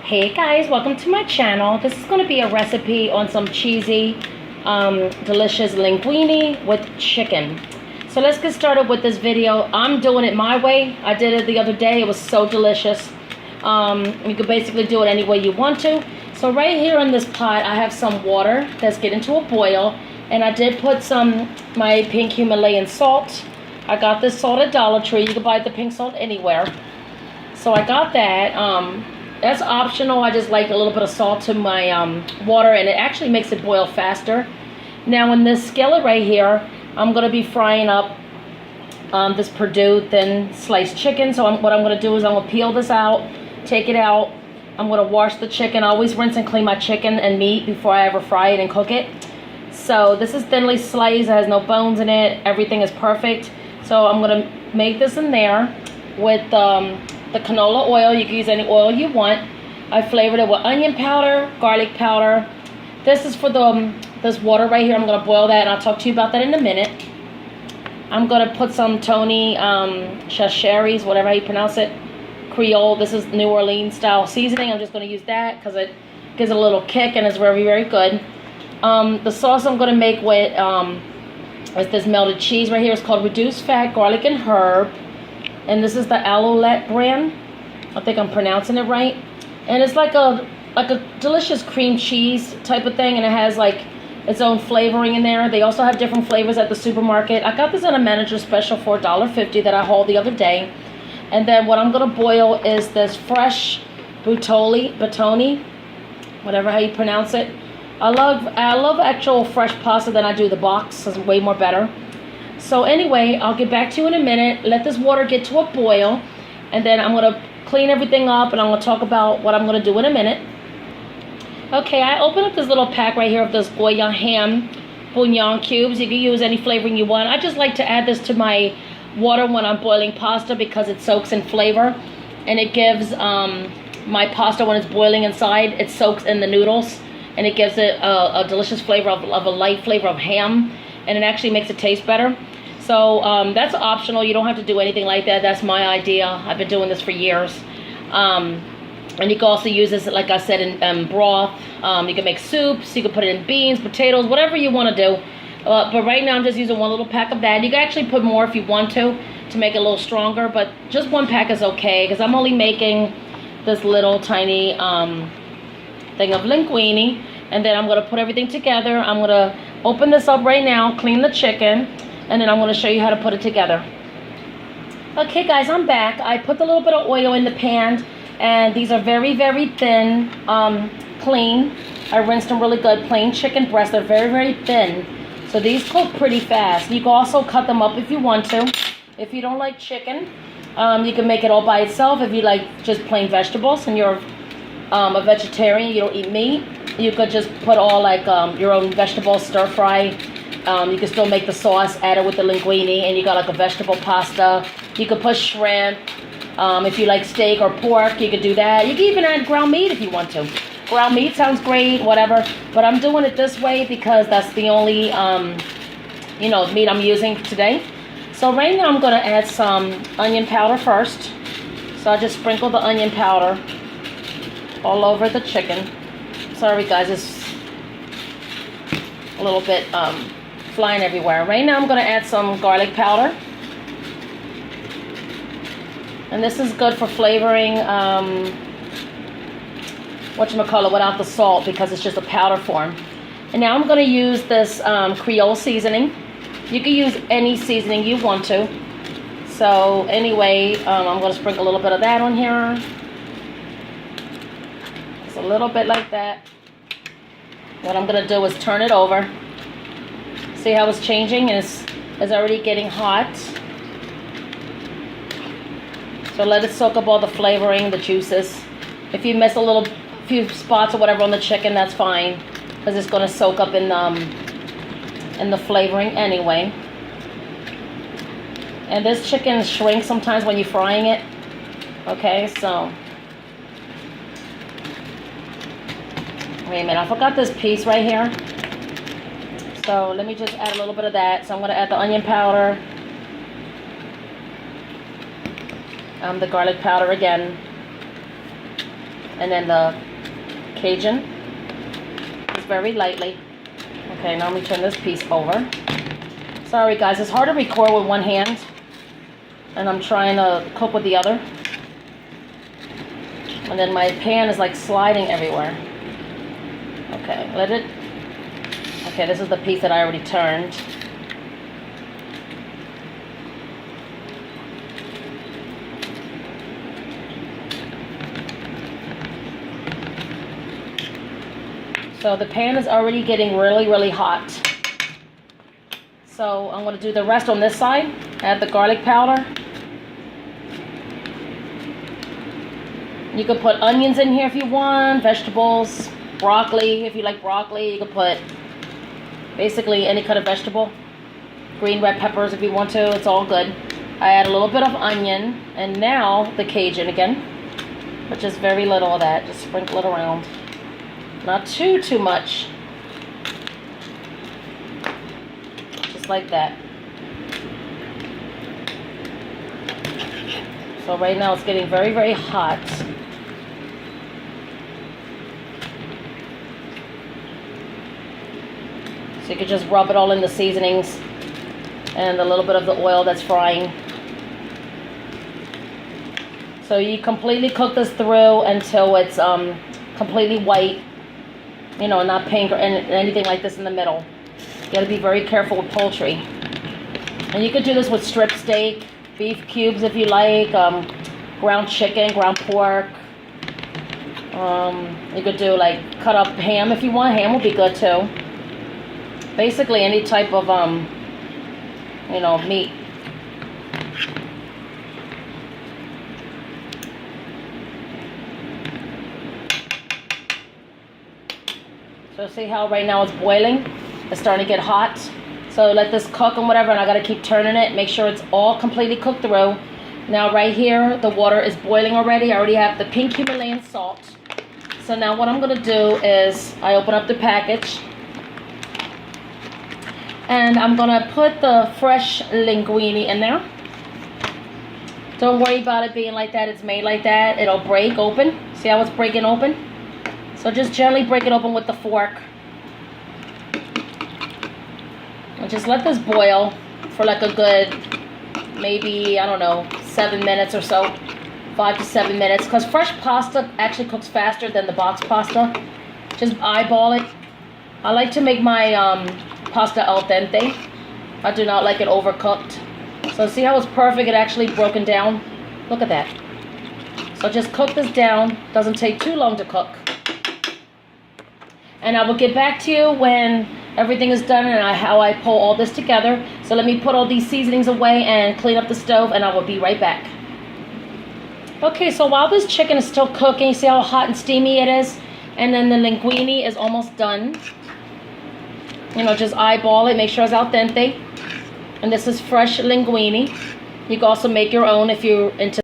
Hey guys, welcome to my channel. This is going to be a recipe on some cheesy, delicious linguine with chicken. So let's get started with this video. I'm doing it my way. I did it the other day. It was so delicious. You could basically do it any way you want to. So right here in this pot, I have some water that's getting to a boil. And I did put my pink Himalayan salt. I got this salt at Dollar Tree. You can buy the pink salt anywhere. So I got that. That's optional. I just like a little bit of salt to my water, and it actually makes it boil faster. Now in this skillet right here, I'm going to be frying up this Perdue thin sliced chicken. So what I'm going to do is I'm going to peel this out, take it out. I'm going to wash the chicken. I always rinse and clean my chicken and meat before I ever fry it and cook it. So this is thinly sliced. It has no bones in it. Everything is perfect. So I'm going to make this in there with the canola oil. You can use any oil you want. I flavored it with onion powder, garlic powder. This is for this water right here. I'm going to boil that, and I'll talk to you about that in a minute. I'm going to put some Tony Chachere's, whatever you pronounce it, Creole. This is New Orleans style seasoning. I'm just going to use that because it gives it a little kick and it's very, very good. The sauce I'm going to make with is this melted cheese right here. It's called Reduced Fat Garlic and Herb. And this is the Alouette brand. I think I'm pronouncing it right. And it's like a delicious cream cheese type of thing, and it has like its own flavoring in there. They also have different flavors at the supermarket. I got this at a manager special for $1.50 that I hauled the other day. And then what I'm gonna boil is this fresh batoni, whatever how you pronounce it. I love actual fresh pasta than I do the box. It's way more better. So anyway, I'll get back to you in a minute. Let this water get to a boil, and then I'm going to clean everything up, and I'm going to talk about what I'm going to do in a minute. Okay, I opened up this little pack right here of this Goya ham bouillon cubes. You can use any flavoring you want. I just like to add this to my water when I'm boiling pasta because it soaks in flavor, and it gives my pasta, when it's boiling inside, it soaks in the noodles, and it gives it a delicious flavor of a light flavor of ham, and it actually makes it taste better. So that's optional. You don't have to do anything like that. That's my idea. I've been doing this for years. And you can also use this, like I said, in broth. You can make soups. You can put it in beans, potatoes, whatever you want to do. But right now I'm just using one little pack of that. You can actually put more if you want to make it a little stronger. But just one pack is okay because I'm only making this little tiny thing of linguine. And then I'm going to put everything together. I'm going to open this up right now, clean the chicken, and then I'm going to show you how to put it together. Okay guys, I'm back. I put a little bit of oil in the pan, and these are very, very thin, clean. I rinsed them really good. Plain chicken breasts. They're very, very thin. So these cook pretty fast. You can also cut them up if you want to. If you don't like chicken, you can make it all by itself. If you like just plain vegetables and you're a vegetarian, you don't eat meat, you could just put all like your own vegetables, stir fry. You can still make the sauce, add it with the linguine, and you got like a vegetable pasta. You could put shrimp. If you like steak or pork, you could do that. You can even add ground meat if you want to. Ground meat sounds great, whatever. But I'm doing it this way because that's the only meat I'm using today. So right now I'm gonna add some onion powder first. So I just sprinkle the onion powder all over the chicken. Sorry guys, it's a little bit flying everywhere. Right now I'm going to add some garlic powder. And this is good for flavoring whatchamacallit without the salt because it's just a powder form. And now I'm going to use this Creole seasoning. You can use any seasoning you want to. So anyway, I'm going to sprinkle a little bit of that on here. A little bit like that. What I'm gonna do is turn it over. See how it's changing? It's already getting hot. So let it soak up all the flavoring, the juices. If you miss a few spots or whatever on the chicken, that's fine, because it's gonna soak up in the flavoring anyway. And this chicken shrinks sometimes when you're frying it. Okay, so. Wait a minute, I forgot this piece right here. So let me just add a little bit of that. So I'm going to add the onion powder. The garlic powder again. And then the Cajun is very lightly. Okay, now let me turn this piece over. Sorry guys, it's hard to record with one hand, and I'm trying to cook with the other. And then my pan is like sliding everywhere. Okay, okay, this is the piece that I already turned. So the pan is already getting really, really hot. So I'm going to do the rest on this side. Add the garlic powder. You could put onions in here if you want, vegetables, broccoli. If you like broccoli, you could put basically any kind of vegetable. Green red peppers if you want to, it's all good. I add a little bit of onion, and now the Cajun again, but just very little of that. Just sprinkle it around. Not too much. Just like that. So right now it's getting very, very hot. So you could just rub it all in the seasonings and a little bit of the oil that's frying. So you completely cook this through until it's completely white, you know, not pink or anything like this in the middle. You gotta be very careful with poultry. And you could do this with strip steak, beef cubes if you like, ground chicken, ground pork. You could do like cut up ham if you want. Ham will be good too. Basically any type of, you know, meat. So see how right now it's boiling? It's starting to get hot. So let this cook and whatever, and I gotta keep turning it. Make sure it's all completely cooked through. Now right here, the water is boiling already. I already have the pink Himalayan salt. So now what I'm gonna do is I open up the package. And I'm gonna put the fresh linguine in there. Don't worry about it being like that. It's made like that. It'll break open. See how it's breaking open? So just gently break it open with the fork. And just let this boil for like a good, maybe, I don't know, 7 minutes or so. 5 to 7 minutes. Because fresh pasta actually cooks faster than the box pasta. Just eyeball it. I like to make my pasta al dente. I do not like it overcooked. So see how it's perfect? It actually broken down. Look at that. So just cook this down. Doesn't take too long to cook. And I will get back to you when everything is done and how I pull all this together. So let me put all these seasonings away and clean up the stove, and I will be right back. Okay, so while this chicken is still cooking, see how hot and steamy it is? And then the linguine is almost done. You know, just eyeball it, make sure it's al dente. And this is fresh linguine. You can also make your own if you're into